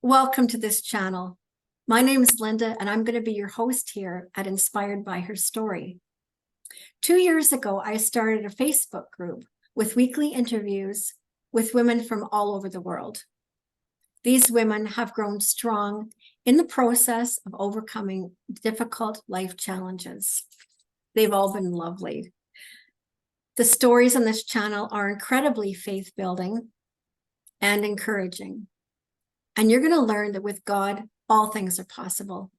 Welcome to this channel. My name is Linda, and I'm going to be your host here at Inspired by Her Story. 2 years ago, I started a Facebook group with weekly interviews with women from all over the world. These women have grown strong in the process of overcoming difficult life challenges. They've all been lovely. The stories on this channel are incredibly faith-building and encouraging. And you're going to learn that with God, all things are possible.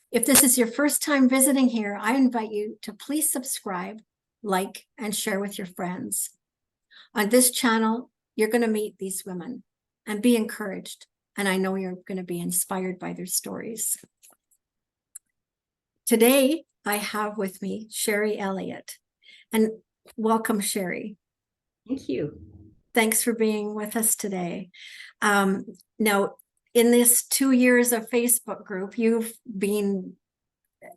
If this is your first time visiting here, I invite you to please subscribe, like, and share with your friends. On this channel, you're going to meet these women and be encouraged. And I know you're going to be inspired by their stories. Today, I have with me Cheri Elliott. And welcome, Cheri. Thank you. Thanks for being with us today. Now, in this 2 years of Facebook group, you've been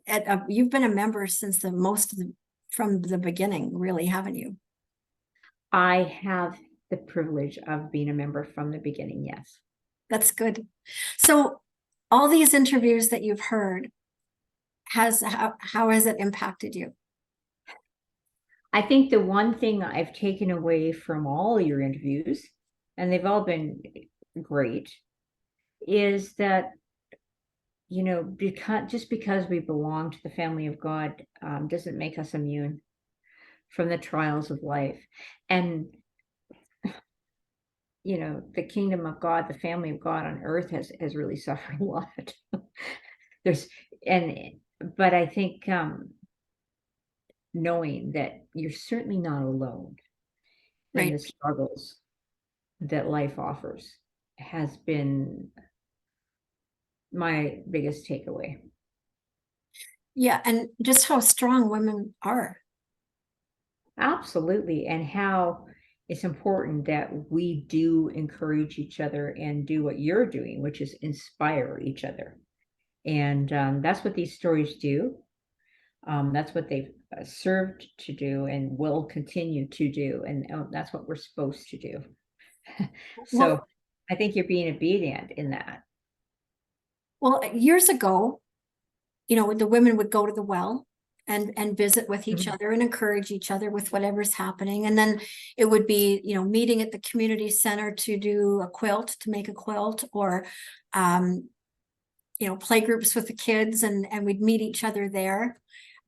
a member since from the beginning, really, haven't you? I have the privilege of being a member from the beginning, yes. That's good. So all these interviews that you've heard, how has it impacted you? I think the one thing I've taken away from all your interviews, and they've all been great, is that, just because we belong to the family of God doesn't make us immune from the trials of life. And, the kingdom of God, the family of God on earth has really suffered a lot. But I think knowing that you're certainly not alone in the struggles that life offers has been my biggest takeaway. Yeah, and just how strong women are. Absolutely. And how it's important that we do encourage each other and do what you're doing, which is inspire each other. And that's what these stories do. That's what they've served to do and will continue to do. And that's what we're supposed to do. So I think you're being obedient in that. Well, years ago, the women would go to the well and visit with each other and encourage each other with whatever's happening. And then it would be, meeting at the community center to make a quilt, or, play groups with the kids, and we'd meet each other there.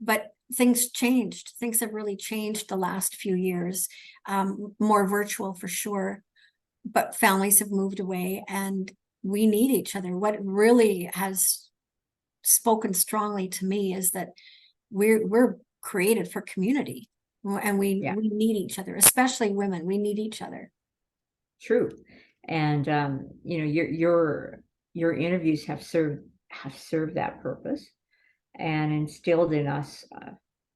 But things changed. Things have really changed the last few years, more virtual for sure, but families have moved away and we need each other. What really has spoken strongly to me is that we're created for community, and we need each other, especially women. We need each other. True. And your interviews have served that purpose and instilled in us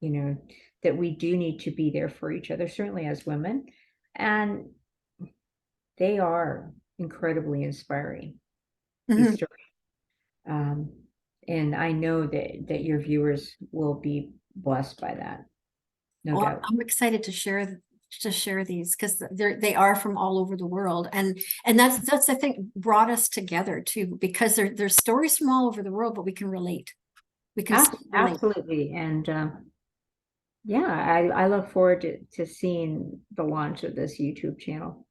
that we do need to be there for each other, certainly as women, and they are incredibly inspiring. These stories. And I know that your viewers will be blessed by that. No doubt. I'm excited to share these, because they are from all over the world, and that's I think brought us together too, because there's stories from all over the world, but we can relate. We can absolutely. And I look forward to seeing the launch of this YouTube channel.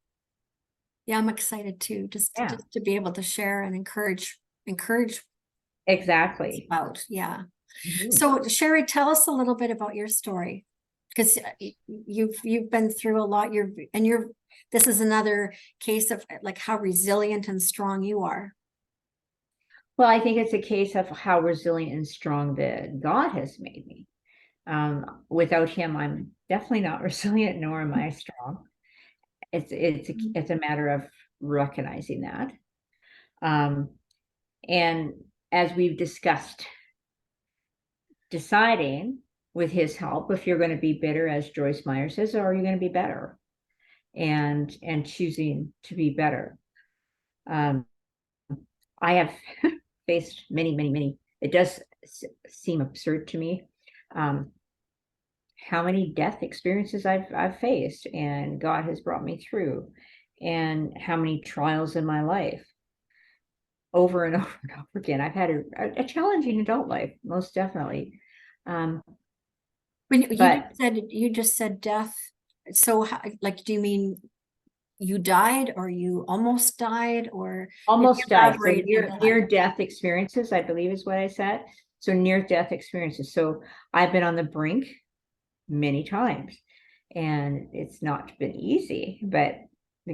Yeah, I'm excited too, just to be able to share and encourage. Exactly. So Cheri, tell us a little bit about your story, because you've been through a lot. This is another case of like how resilient and strong you are. Well, I think it's a case of how resilient and strong that God has made me. Without him, I'm definitely not resilient, nor am I strong. It's a matter of recognizing that. And as we've discussed, deciding with his help if you're going to be bitter, as Joyce Meyer says, or are you going to be better, and choosing to be better. I have faced many. It does seem absurd to me how many death experiences I've faced, and God has brought me through, and how many trials in my life. over and over and over again. I've had a challenging adult life, most definitely. When But you just said death. So how, like, do you mean you died or you almost died, or can you almost died. So elaborate in that? near death experiences, I believe is what I said. So near death experiences. So I've been on the brink many times, and it's not been easy, but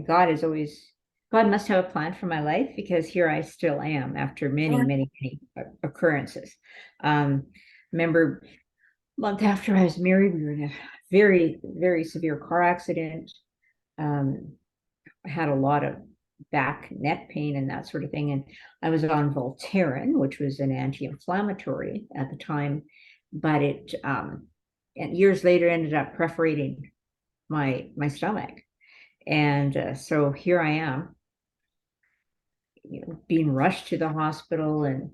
God must have a plan for my life, because here I still am after many, Sure. many, many occurrences. Remember, a month after I was married, we were in a very, very severe car accident. I had a lot of back, neck pain, and that sort of thing. And I was on Voltaren, which was an anti-inflammatory at the time, but and years later ended up perforating my stomach. And so here I am, being rushed to the hospital, and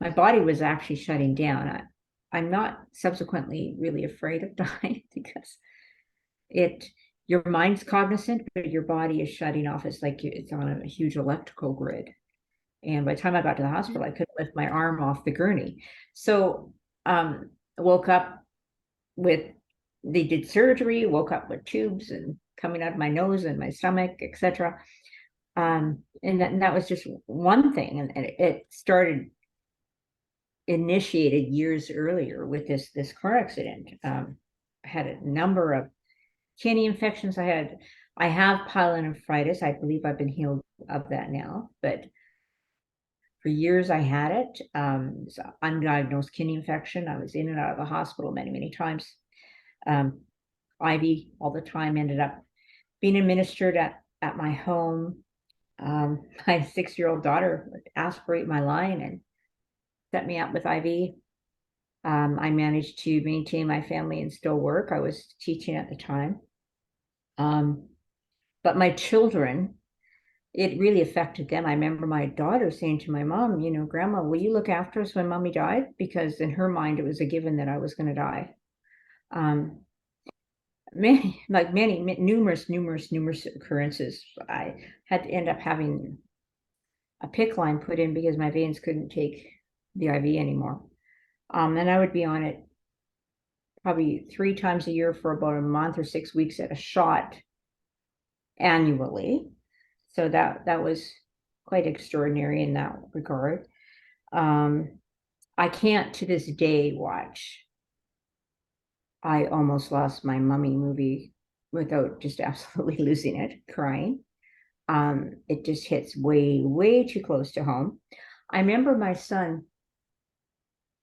my body was actually shutting down. I'm not subsequently really afraid of dying, because it your mind's cognizant, but your body is shutting off. It's like it's on a huge electrical grid. And by the time I got to the hospital, I couldn't lift my arm off the gurney. So woke up with they did surgery, woke up with tubes and coming out of my nose and my stomach, etc. And that was just one thing, and it started initiated years earlier with this car accident. I had a number of kidney infections. I have pyelonephritis. I believe I've been healed of that now, but for years I had it. So undiagnosed kidney infection. I was in and out of the hospital many, many times. IV all the time. Ended up being administered at my home. My 6-year-old daughter would aspirate my line and set me up with IV. I managed to maintain my family and still work. I was teaching at the time. But my children, it really affected them. I remember my daughter saying to my mom, Grandma, will you look after us when Mommy died? Because in her mind, it was a given that I was going to die. Numerous occurrences. I had to end up having a PICC line put in because my veins couldn't take the IV anymore. And I would be on it probably 3 times a year for about a month or 6 weeks at a shot annually. So that was quite extraordinary in that regard. I can't to this day watch I Almost Lost My Mummy movie without just absolutely losing it, crying. It just hits way, way too close to home. I remember my son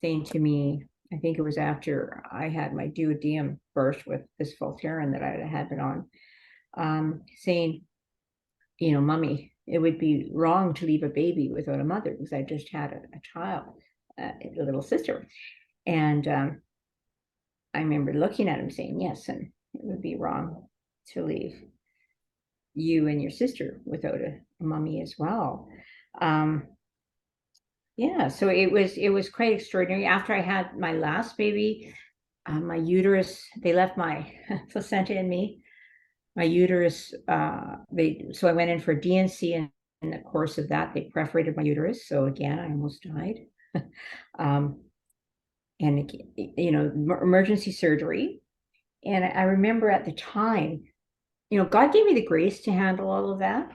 saying to me, I think it was after I had my duodenum burst with this Voltaren that I had been on, saying, Mommy, it would be wrong to leave a baby without a mother, because I just had a child, a little sister. And I remember looking at him saying, yes, and it would be wrong to leave you and your sister without a mommy as well. Yeah, so it was quite extraordinary. After I had my last baby, my uterus, they left my placenta in me. My uterus, so I went in for DNC, and in the course of that, they perforated my uterus. So again, I almost died. And emergency surgery. And I remember at the time, God gave me the grace to handle all of that.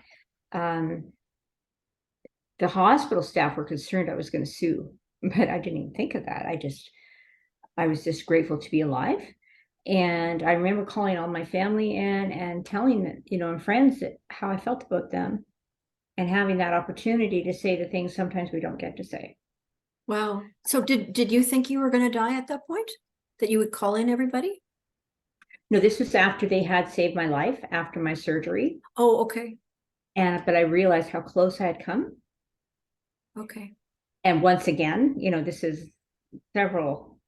The hospital staff were concerned I was going to sue, but I didn't even think of that. I was just grateful to be alive. And I remember calling all my family in and telling them, and friends, that how I felt about them, and having that opportunity to say the things sometimes we don't get to say. Wow. So did you think you were going to die at that point? That you would call in everybody? No, this was after they had saved my life, after my surgery. Oh, okay. But I realized how close I had come. Okay. And once again, this is several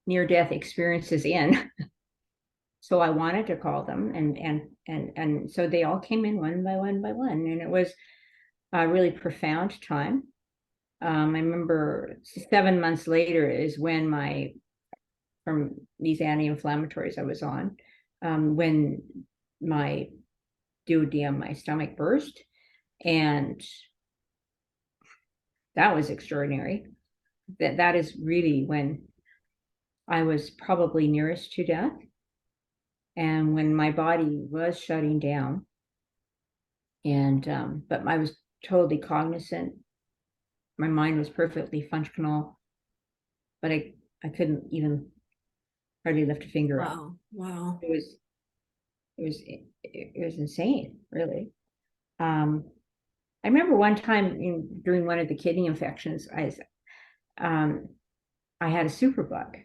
near-death experiences in. So I wanted to call them, and so they all came in one by one by one, and it was a really profound time. I remember 7 months later is when from these anti-inflammatories I was on, when my duodenum, my stomach burst. And that was extraordinary. That is really when I was probably nearest to death, and when my body was shutting down. And but I was totally cognizant. My mind was perfectly functional, but I couldn't even hardly lift a finger up. Wow. Wow. It was it was insane, really. Um, I remember one time during one of the kidney infections, um, I had a superbug,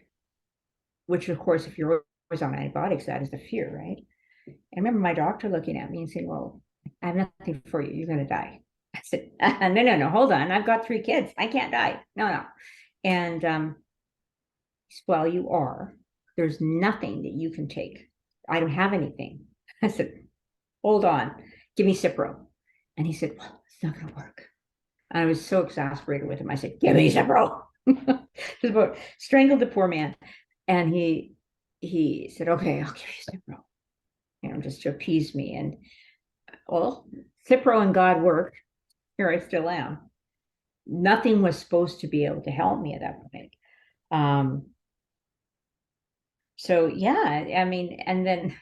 which of course, if you're always on antibiotics, that is the fear, right? I remember my doctor looking at me and saying, "Well, I have nothing for you. You're going to die." I said, no, hold on. I've got 3 kids. I can't die. No. And he said, well, you are. There's nothing that you can take. I don't have anything. I said, hold on. Give me Cipro. And he said, well, it's not going to work. And I was so exasperated with him. I said, give me Cipro. Just about strangled the poor man. And he said, okay, I'll give you Cipro. Just to appease me. And well, Cipro and God worked. Here I still am. Nothing was supposed to be able to help me at that point. So yeah, I mean, and then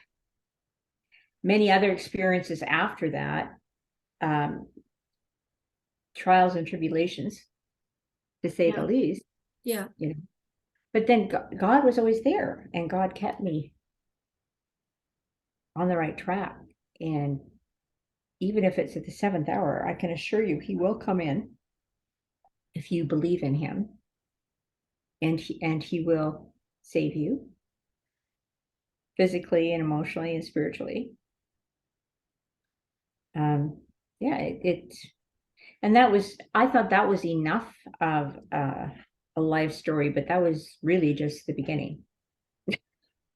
many other experiences after that, trials and tribulations, to say the least. Yeah. But then God was always there, and God kept me on the right track. And even if it's at the 7th hour, I can assure you he will come in if you believe in him, and he will save you physically and emotionally and spiritually. Yeah, and I thought that was enough of a life story, but that was really just the beginning.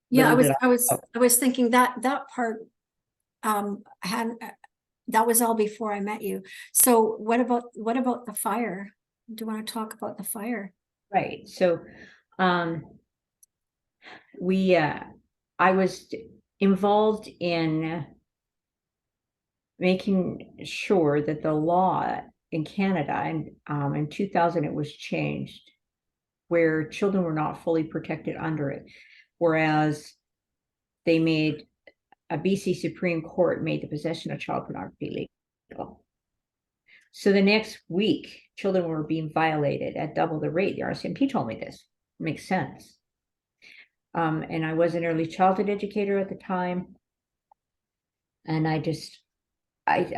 Yeah, Little did I was thinking that part had that was all before I met you. So what about the fire? Do you want to talk about the fire? Right. So I was involved in making sure that the law in Canada, and in 2000 it was changed, where children were not fully protected under it, whereas they made a BC Supreme Court made the possession of child pornography legal. So the next week, children were being violated at double the rate. The RCMP told me this. It makes sense. And I was an early childhood educator at the time. And I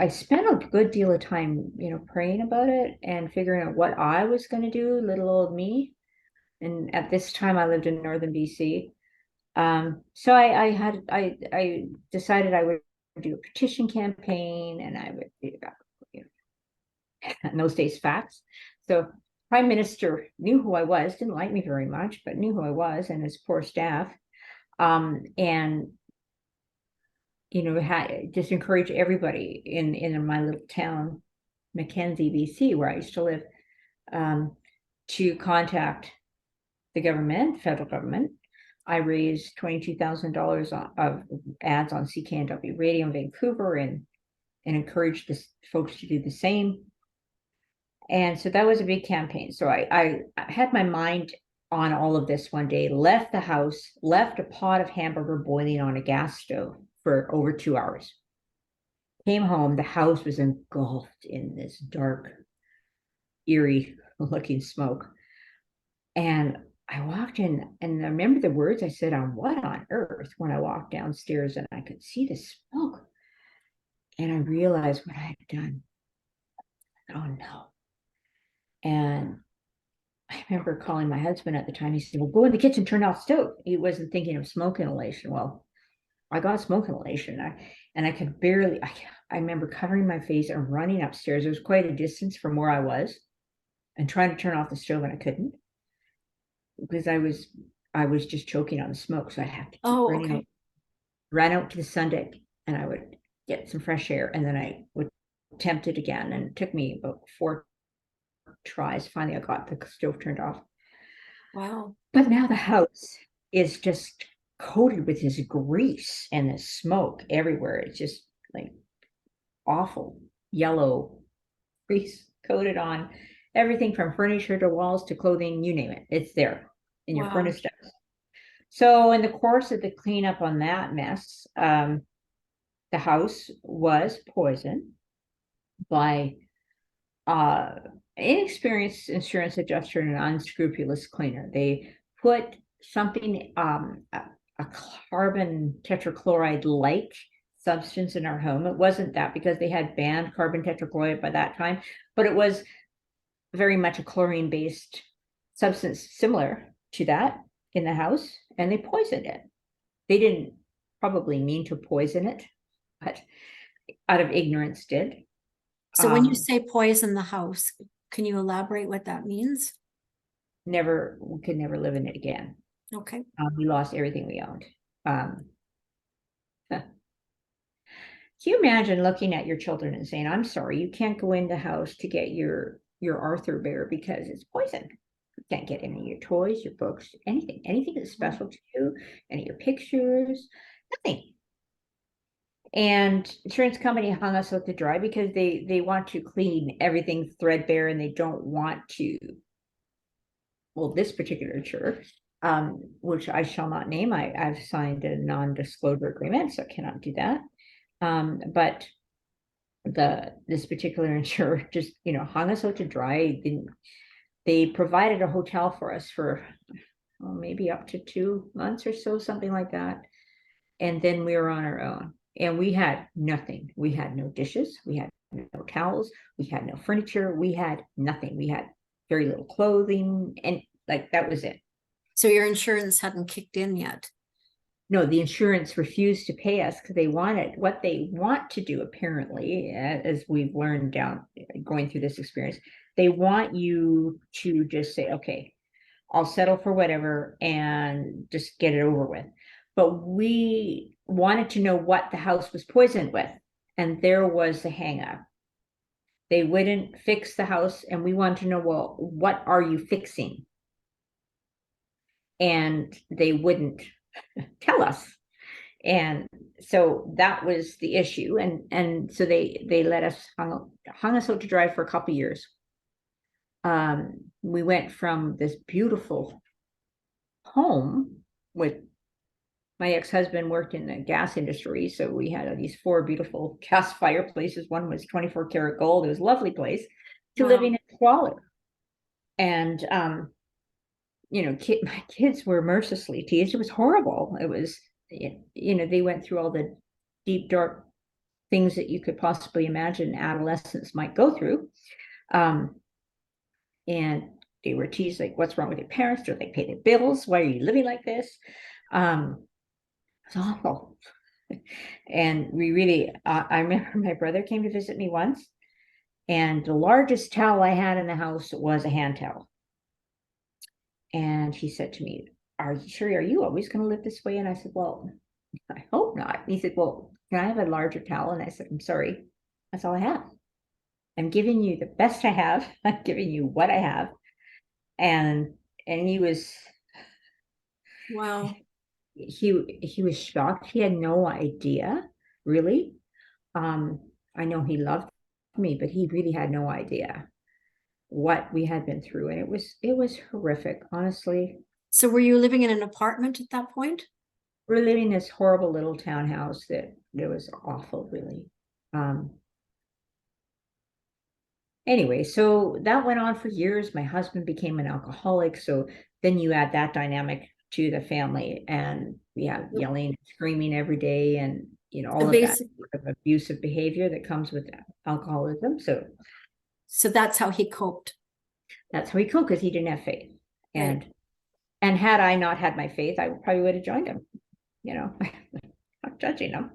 spent a good deal of time, praying about it and figuring out what I was going to do, little old me. And at this time, I lived in northern BC. So I decided I would do a petition campaign, and I would, in those days, fax. So Prime Minister knew who I was, didn't like me very much, but knew who I was and his poor staff. And just encourage everybody in my little town, Mackenzie, BC, where I used to live, to contact the government, federal government. I raised $22,000 of ads on CKNW radio in Vancouver, and encouraged the folks to do the same. And so that was a big campaign. So I had my mind on all of this one day, left the house, left a pot of hamburger boiling on a gas stove for over 2 hours. Came home, the house was engulfed in this dark, eerie looking smoke. And I walked in, and I remember the words I said on what on earth when I walked downstairs and I could see the smoke. And I realized what I had done. Oh no. And I remember calling my husband at the time. He said, well, go in the kitchen, turn off the stove. He wasn't thinking of smoke inhalation. Well, I got smoke inhalation. I could barely, I remember covering my face and running upstairs. It was quite a distance from where I was, and trying to turn off the stove, and I couldn't, because I was just choking on the smoke. So I had to keep running out, ran out to the sun deck, and I would get some fresh air, and then I would attempt it again. And it took me about 4 tries. Finally, I got the stove turned off. Wow. But now the house is just coated with this grease and this smoke everywhere. It's just like awful. yellow grease coated on everything from furniture to walls to clothing, you name it. It's there in your Wow. furnace steps. So in the course of the cleanup on that mess, the house was poisoned by inexperienced insurance adjuster and an unscrupulous cleaner. They put something, a carbon tetrachloride like substance in our home. It wasn't that, because they had banned carbon tetrachloride by that time, but it was very much a chlorine based substance similar to that in the house, and they poisoned it. They didn't probably mean to poison it, but out of ignorance did. So when you say poison the house, can you elaborate what that means? We could never live in it again. Okay. We lost everything we owned. Can you imagine looking at your children and saying, I'm sorry, you can't go in the house to get your Arthur bear because it's poison. You can't get any of your toys, your books, anything that's special to you, any of your pictures, nothing. And insurance company hung us out to dry because they want to clean everything threadbare, and they don't want to, well, this particular insurer, which I shall not name, I've signed a non-disclosure agreement, so I cannot do that. But this particular insurer just, hung us out to dry. They provided a hotel for us for maybe up to 2 months or so, something like that. And then we were on our own, and we had nothing. We had no dishes. We had no towels. We had no furniture. We had nothing. We had very little clothing, and like that was it. So your insurance hadn't kicked in yet. No, the insurance refused to pay us because what they want to do, apparently, as we've learned going through this experience, they want you to just say, okay, I'll settle for whatever and just get it over with. But we wanted to know what the house was poisoned with, and there was the hang up. They wouldn't fix the house, and we wanted to know, well, what are you fixing? And they wouldn't tell us. And so that was the issue. And so they let us hung us out to dry for a couple of years. We went from this beautiful home with my ex-husband worked in the gas industry, so we had these 4 beautiful gas fireplaces. One was 24 karat gold. It was a lovely place, to living in squalor. And my kids were mercilessly teased. It was horrible. It was, they went through all the deep, dark things that you could possibly imagine adolescents might go through. And they were teased, like, what's wrong with your parents? Do they pay their bills? Why are you living like this? It's awful. And we really, I remember my brother came to visit me once, and the largest towel I had in the house was a hand towel. And he said to me, Cheri, are you always going to live this way? And I said, well, I hope not. And he said, well, can I have a larger towel? And I said, I'm sorry, that's all I have. I'm giving you the best I have. I'm giving you what I have. And he was, wow. He was shocked. He had no idea, really. I know he loved me, but he really had no idea what we had been through, and it was horrific, honestly. So were you living in an apartment at that point? We're living in this horrible little townhouse that was awful, really. Anyway, so that went on for years. My husband became an alcoholic, so then you add that dynamic to the family, and we have yelling and screaming every day, and all of that sort of abusive behavior that comes with alcoholism. So that's how he coped. That's how he coped, because he didn't have faith. Right. And had I not had my faith, I probably would have joined him. Not judging him.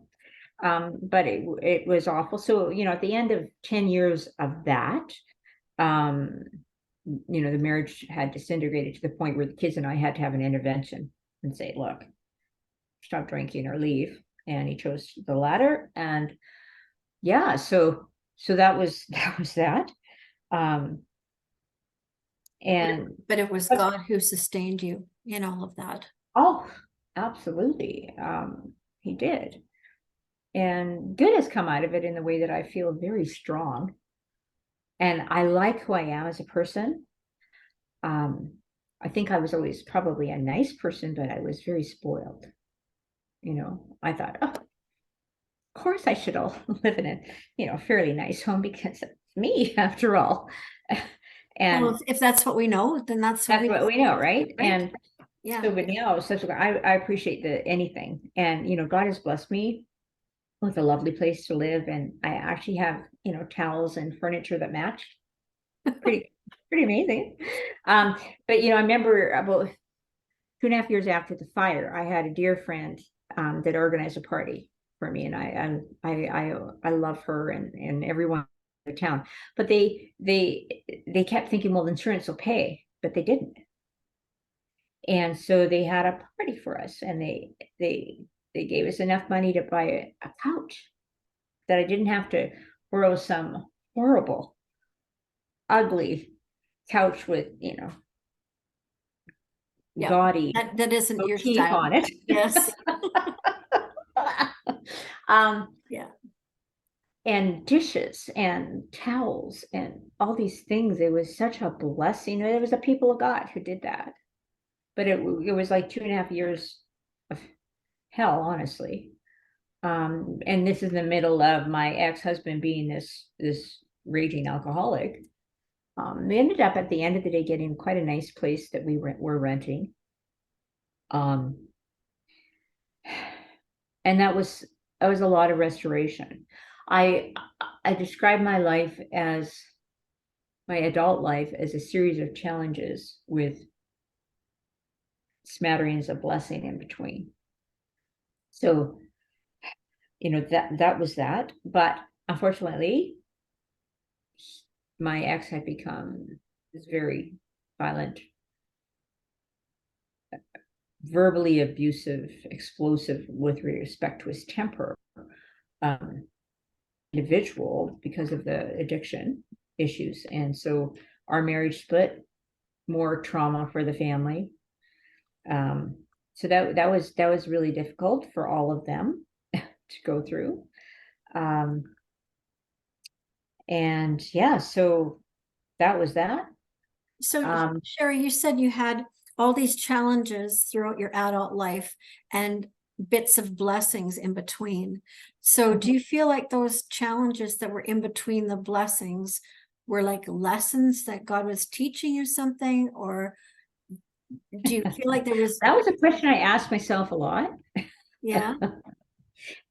But it was awful. So, at the end of 10 years of that, the marriage had disintegrated to the point where the kids and I had to have an intervention and say, look, stop drinking or leave. And he chose the latter. And yeah, so that was that. But it was God who sustained you in all of that. Oh, absolutely. He did. and good has come out of it in the way that I feel very strong. And I like who I am as a person. I think I was always probably a nice person, but I was very spoiled. I thought, oh, of course I should all live in a fairly nice home because it's me after all. And Well, if that's what we know, then that's what that's what we know, right? right? And Yeah. so, but I appreciate anything. And, God has blessed me with a lovely place to live. And I actually have, towels and furniture that match. Pretty, pretty amazing. But, I remember about 2.5 years after the fire, I had a dear friend that organized a party for me, and I love her and everyone in the town. But they kept thinking, well, insurance will pay, but they didn't. And so they had a party for us, and they gave us enough money to buy a couch that I didn't have to borrow some horrible, ugly couch with Yeah. gaudy That isn't your motif style. on it. Yes. Yeah. And dishes and towels and all these things. It was such a blessing. It was the people of God who did that. But it was like 2.5 years of hell, honestly. And this is in the middle of my ex-husband being this raging alcoholic. We ended up at the end of the day getting quite a nice place that were renting. And that was a lot of restoration. I describe my life as my adult life as a series of challenges with smatterings of blessing in between. So, that was that. But unfortunately, my ex had become this very violent, verbally abusive, explosive with respect to his temper individual because of the addiction issues. And so our marriage split, more trauma for the family. So that was really difficult for all of them to go through. And yeah, so that was that. So, Cheri, you said you had all these challenges throughout your adult life and bits of blessings in between. So, do you feel like those challenges that were in between the blessings were like lessons that God was teaching you something? Or do you feel like there was, That was a question I asked myself a lot. yeah,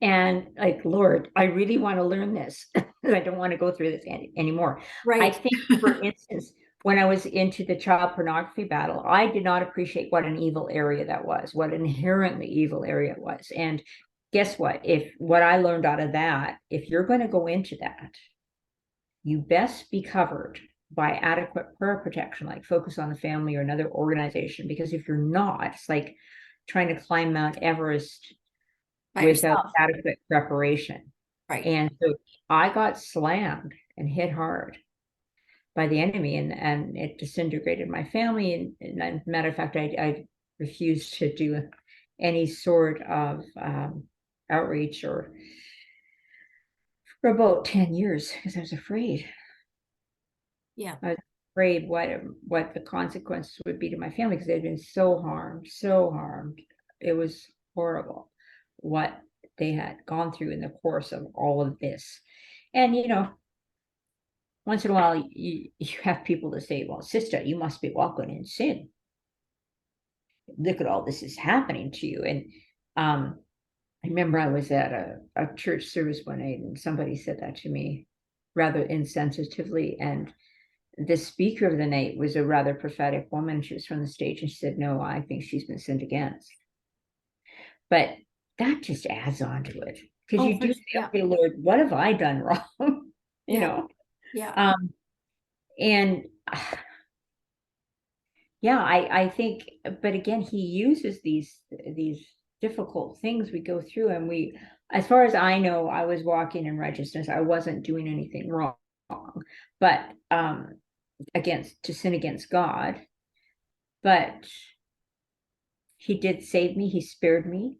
And like, Lord, I really want to learn this. I don't want to go through this anymore. I right? think, for instance, when I was into the child pornography battle, I did not appreciate what an evil area that was, what an inherently evil area it was. And guess what? If what I learned out of that, if you're going to go into that, you best be covered by adequate prayer protection, like Focus on the Family or another organization. Because if you're not, it's like trying to climb Mount Everest By without yourself, adequate preparation. right? And so I got slammed and hit hard by the enemy, and it disintegrated my family. And as a matter of fact, I refused to do any sort of outreach or for about 10 years because I was afraid. Yeah. I was afraid what the consequences would be to my family because they'd been so harmed, so harmed. It was horrible what they had gone through in the course of all of this. And once in a while you have people that say, well, sister, you must be walking in sin. Look at all this is happening to you. And I remember I was at a church service one night and somebody said that to me rather insensitively. And the speaker of the night was a rather prophetic woman. She was from the stage and she said, no, I think she's been sinned against. But that just adds on to it because you do say, Yeah. okay, Lord, what have I done wrong? Yeah. Yeah. And yeah, I think, but again, he uses these difficult things we go through, and as far as I know, I was walking in righteousness. I wasn't doing anything wrong, but to sin against God. But he did save me. He spared me.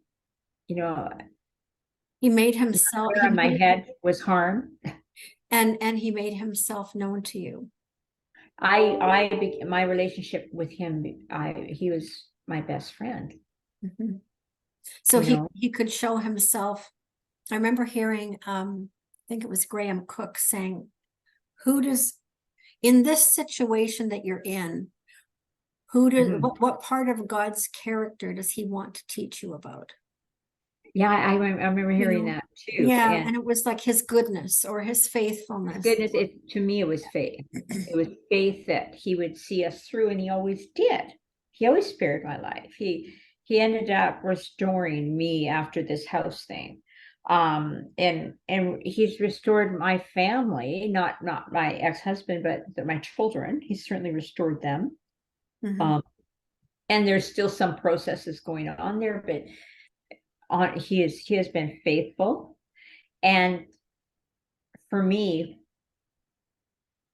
He made himself, Hair on my head was harm. and he made himself known to you. My relationship with him, he was my best friend. Mhm. So he could show himself. I remember hearing, I think it was Graham Cook saying, who does, in this situation that you're in, who does, what part of God's character does he want to teach you about? Yeah, I remember hearing that too. Yeah, And and it was like his goodness or his faithfulness. goodness, to me, it was faith. It was faith that he would see us through, and he always did. He always spared my life. He ended up restoring me after this house thing. And he's restored my family, not my ex-husband, but my children. He's certainly restored them. Mhm. And there's still some processes going on there, but he has been faithful. And for me,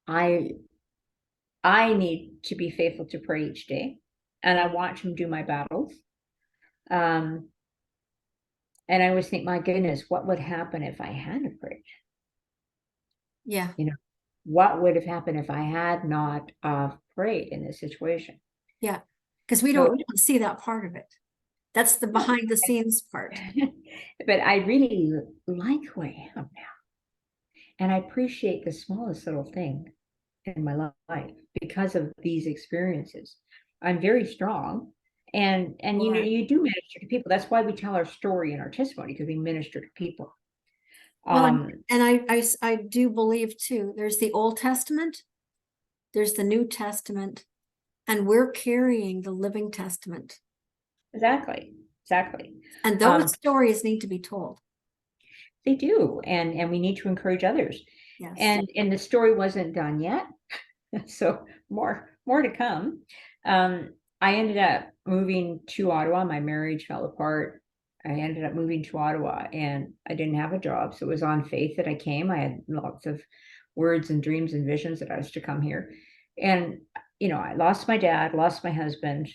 I need to be faithful to pray each day, and I watch him do my battles. Um, and I always think, my goodness, what would happen if I hadn't prayed? Yeah, You know, what would have happened if I had not prayed in this situation? yeah, because we So, don't see that part of it. That's the no, behind the scenes part. but I really like who I am now, and I appreciate the smallest little thing in my life because of these experiences. I'm very strong, and Yeah. you do minister to people. That's why we tell our story and our testimony, because we minister to people. Well, Um, and I do believe too, there's the Old Testament, there's the New Testament, and we're carrying the Living Testament. exactly, exactly. And Um, those stories need to be told. they do, and we need to encourage others. Yes. And the story wasn't done yet, so more to come. I ended up moving to Ottawa. My marriage fell apart. I ended up moving to Ottawa, and I didn't have a job, so it was on faith that I came. I had lots of words and dreams and visions that I was to come here. And I lost my dad, lost my husband.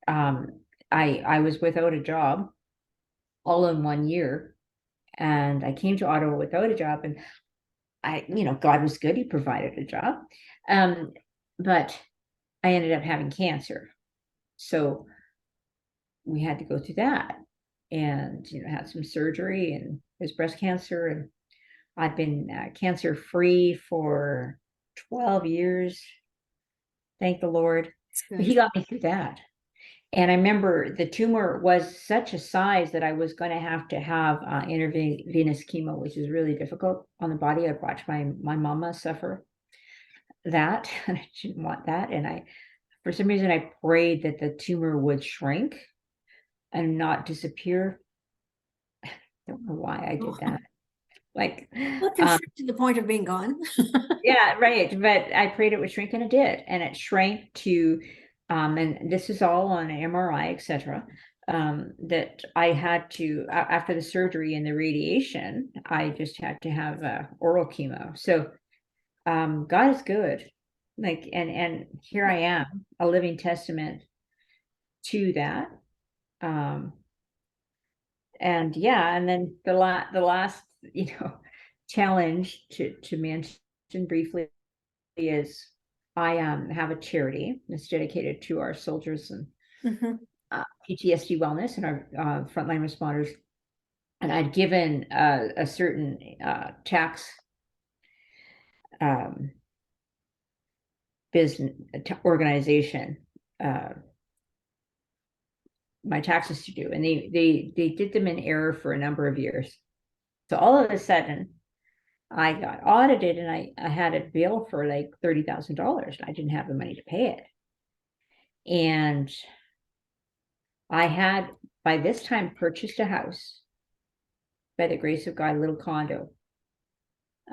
Um, I was without a job all in 1 year, and I came to Ottawa without a job. And God was good; He provided a job. But I ended up having cancer, so we had to go through that, and had some surgery, and it was breast cancer. And I've been cancer free for 12 years, thank the Lord. It's But He good. got me through that. And I remember the tumor was such a size that I was going to have intravenous chemo, which is really difficult on the body. I've watched my mama suffer that, and I didn't want that. And for some reason, I prayed that the tumor would shrink and not disappear. I don't know why I did that. Like, Well, it can shrink to the point of being gone. yeah, right. But I prayed it would shrink, and it did. And it shrank to, and this is all on MRI, etc. That I had to, after the surgery and the radiation, I just had to have oral chemo. So God is good. Like, and here I am, a living testament to that. Um, and yeah, and then the last, challenge to mention briefly is I have a charity that's dedicated to our soldiers and Mhm. PTSD wellness and our frontline responders. And I'd given a certain tax um, business organization my taxes to do, and they did them in error for a number of years. So all of a sudden, I got audited, and I had a bill for like $30,000. I didn't have the money to pay it, and I had by this time purchased a house by the grace of God, a little condo.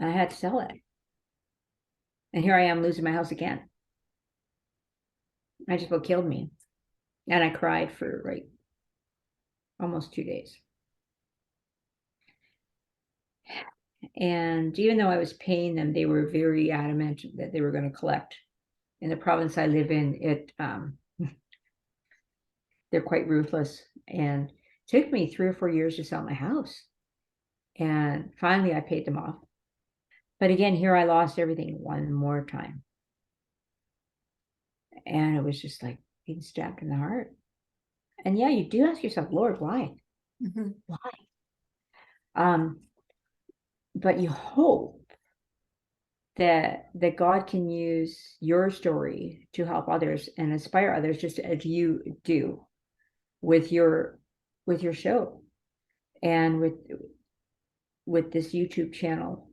I had to sell it, and here I am losing my house again. I just about killed me, and I cried for like almost 2 days. And even though I was paying them, they were very adamant that they were going to collect. In the province I live in, they're quite ruthless, and it took me 3 or 4 years to sell my house. And finally, I paid them off. But again, here I lost everything one more time. And it was just like being stabbed in the heart. And yeah, you do ask yourself, Lord, why? Mhm. Why? But you hope that God can use your story to help others and inspire others, just as you do with your show and with this YouTube channel.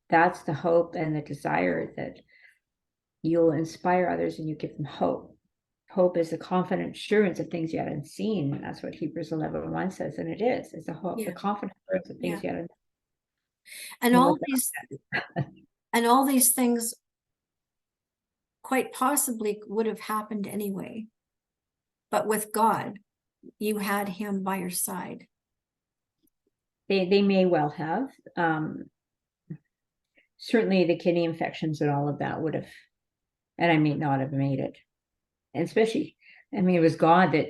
That's the hope and the desire, that you'll inspire others and you give them hope. Hope is the confident assurance of things you haven't seen. And that's what Hebrews 11:1 says, and it is. It's the hope, the Yeah. confident assurance of Yeah. things you haven't. And And all with these and all these things quite possibly would have happened anyway. But with God, you had him by your side. they may well have. Certainly the kidney infections and all of that would have, and I may not have made it. And especially, I mean, it was God that,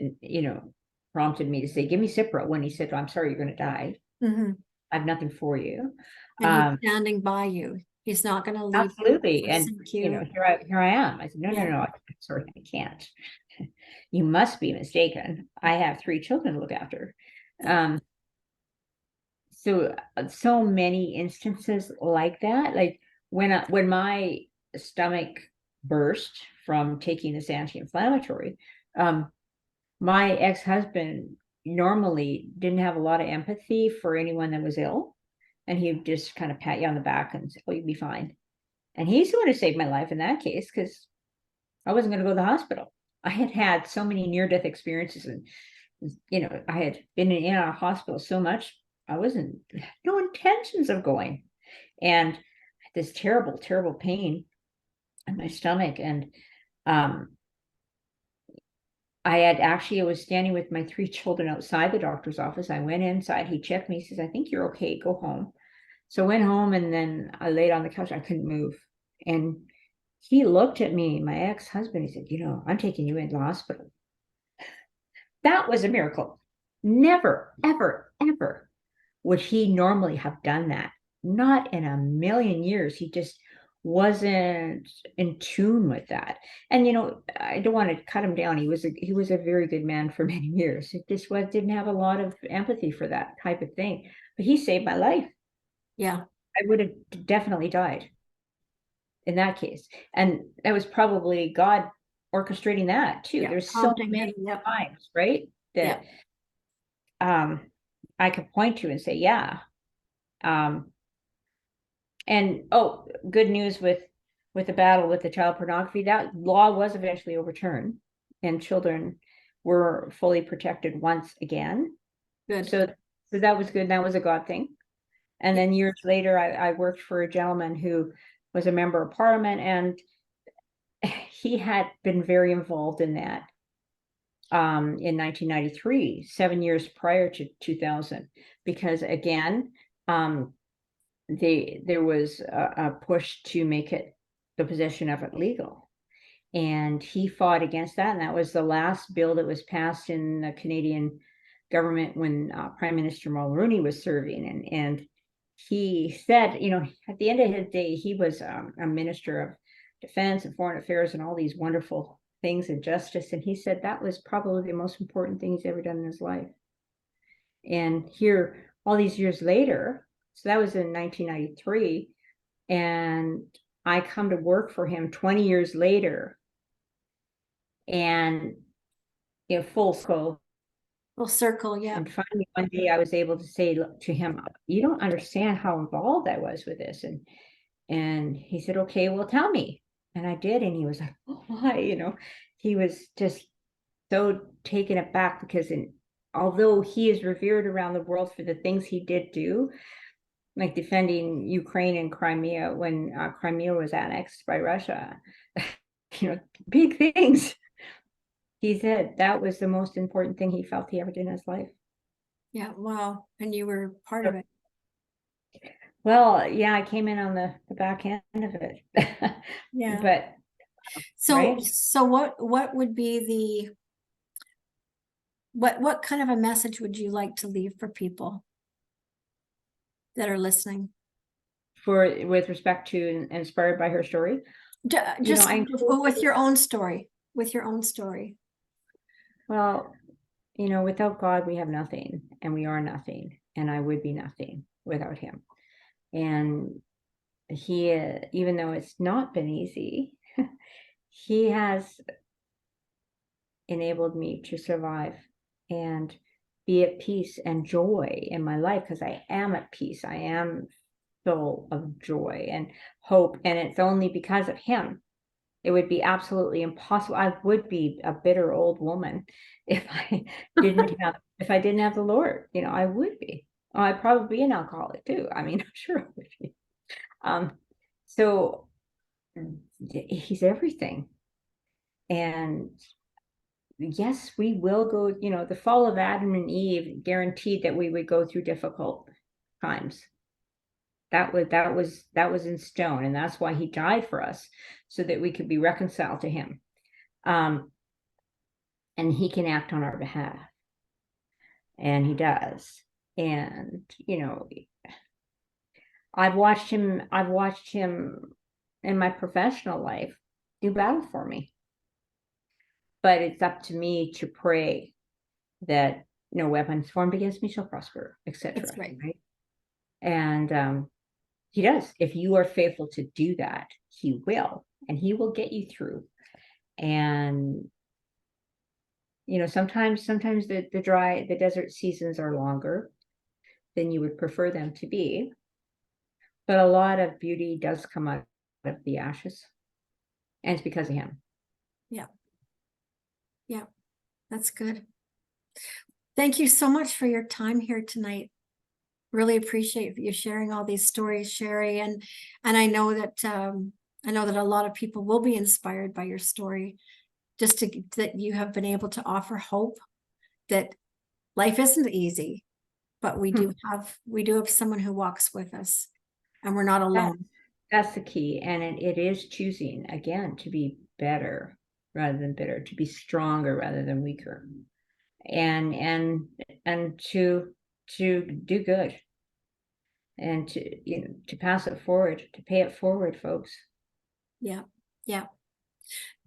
prompted me to say, give me Cipro, when he said, I'm sorry, you're going to die. Mm-hmm. I have nothing for you. And he's standing by you. He's not going to leave Absolutely. you, And, forsake you. here I am. I said, no, Yeah. no, I'm sorry, I can't. You must be mistaken. I have 3 children to look after. Um, so many instances like that. Like when my stomach burst from taking this anti-inflammatory, my ex-husband normally didn't have a lot of empathy for anyone that was ill, and he'd just kind of pat you on the back and say, oh, you'll be fine. And he's the one who saved my life in that case, because I wasn't going to go to the hospital. I had had so many near-death experiences, and I had been in a hospital so much, I wasn't, no intentions of going. And this terrible, terrible pain in my stomach. And I was standing with my 3 children outside the doctor's office. I went inside, he checked me, he says, I think you're okay, go home. So I went home, and then I laid on the couch, I couldn't move. And he looked at me, my ex-husband, he said, I'm taking you into the hospital. That was a miracle. Never, ever, ever would he normally have done that. Not in a million years. He just wasn't in tune with that. And I don't want to cut him down. He was a very good man for many years. It just didn't have a lot of empathy for that type of thing. But he saved my life. Yeah. I would have definitely died in that case. And that was probably God orchestrating that too. Yeah. There's so Prompting many him. Yep. times, right? Yeah. That I could point to and say, yeah. And good news with the battle with the child pornography, that law was eventually overturned, and children were fully protected once again. Good. So that was good. That was a God thing. And then years later, I worked for a gentleman who was a member of parliament, and he had been very involved in that in 1993, 7 years prior to 2000, because again, there was a push to make the possession of it legal, and he fought against that. And that was the last bill that was passed in the Canadian government when Prime Minister Mulroney was serving. And he said, at the end of his day, he was a minister of defense and foreign affairs and all these wonderful things and justice. And he said that was probably the most important thing he's ever done in his life. And here, all these years later, so that was in 1993, and I come to work for him 20 years later, and full circle. Full circle. Yeah. And finally, one day I was able to say to him, you don't understand how involved I was with this. And he said, okay, well, tell me. And I did. And he was like, oh, why? He was just so taken aback, because although he is revered around the world for the things he did do, like defending Ukraine and Crimea when Crimea was annexed by Russia, big things. He said that was the most important thing he felt he ever did in his life. Yeah. Wow. And you were part of it. Well, yeah, I came in on the back end of it. Yeah. But So, right? so what would be what kind of a message would you like to leave for people? that are listening? with respect to Inspired by Her Story? Just I with your own story, with your own story. Well, without God, we have nothing, and we are nothing, and I would be nothing without him. And he, even though it's not been easy, he has enabled me to survive and be at peace and joy in my life, because I am at peace. I am full of joy and hope, and it's only because of him. It would be absolutely impossible. I would be a bitter old woman if I didn't have the Lord. I would be. I'd probably be an alcoholic too. I mean, I'm sure I would be. So he's everything. And yes, we will go, the fall of Adam and Eve guaranteed that we would go through difficult times. That was in stone, and that's why he died for us, so that we could be reconciled to him. And he can act on our behalf, and he does. And I've watched him in my professional life do battle for me. But it's up to me to pray that no weapons formed against me shall prosper, etc. That's right. Right? And he does. If you are faithful to do that, he will, and he will get you through. And sometimes the desert seasons are longer than you would prefer them to be, but a lot of beauty does come out of the ashes, and it's because of him. Yeah, that's good. Thank you so much for your time here tonight. Really appreciate you sharing all these stories, Cheri, and I know that a lot of people will be inspired by your story, just that you have been able to offer hope that life isn't easy, but we do have someone who walks with us, and we're not alone. That's the key, and it is choosing again to be better rather than bitter, to be stronger rather than weaker, and to do good, and to pass it forward, to pay it forward, folks. Yeah.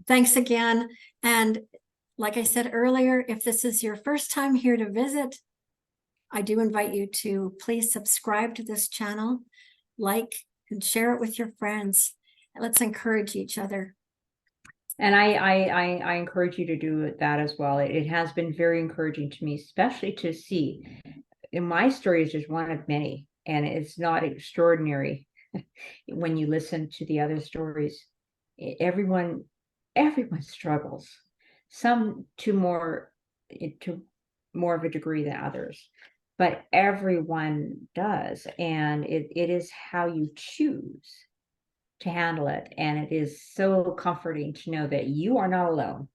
Thanks again. And like I said earlier, if this is your first time here to visit, I do invite you to please subscribe to this channel, like and share it with your friends. Let's encourage each other. And I encourage you to do that as well. It has been very encouraging to me, especially to see, in my story is just one of many, and it's not extraordinary when you listen to the other stories. Everyone struggles, some to more of a degree than others, but everyone does. And it is how you choose to handle it. And it is so comforting to know that you are not alone.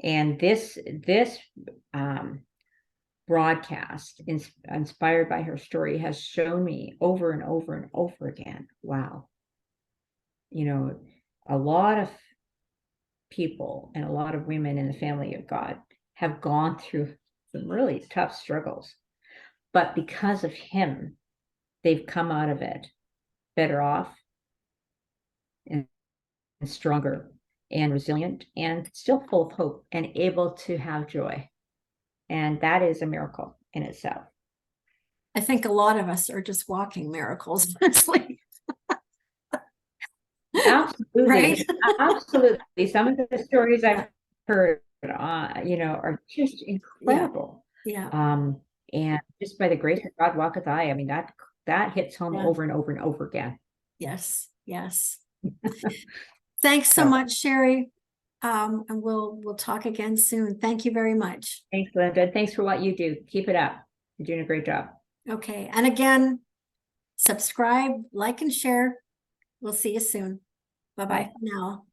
And this broadcast, Inspired by Her Story, has shown me over and over and over again, wow, a lot of people and a lot of women in the family of God have gone through some really tough struggles, but because of him, they've come out of it better off and stronger and resilient and still full of hope and able to have joy. And that is a miracle in itself. I think a lot of us are just walking miracles, honestly. Absolutely. Right? Absolutely. Some of the stories I've heard, are just incredible. Yeah. And just by the grace of God walketh I. I mean, that hits home over and over and over again. Yes. Thanks so much, Cheri. And we'll talk again soon. Thank you very much. Thanks, Linda. Thanks for what you do. Keep it up. You're doing a great job. Okay. And again, subscribe, like, and share. We'll see you soon. Bye-bye for now.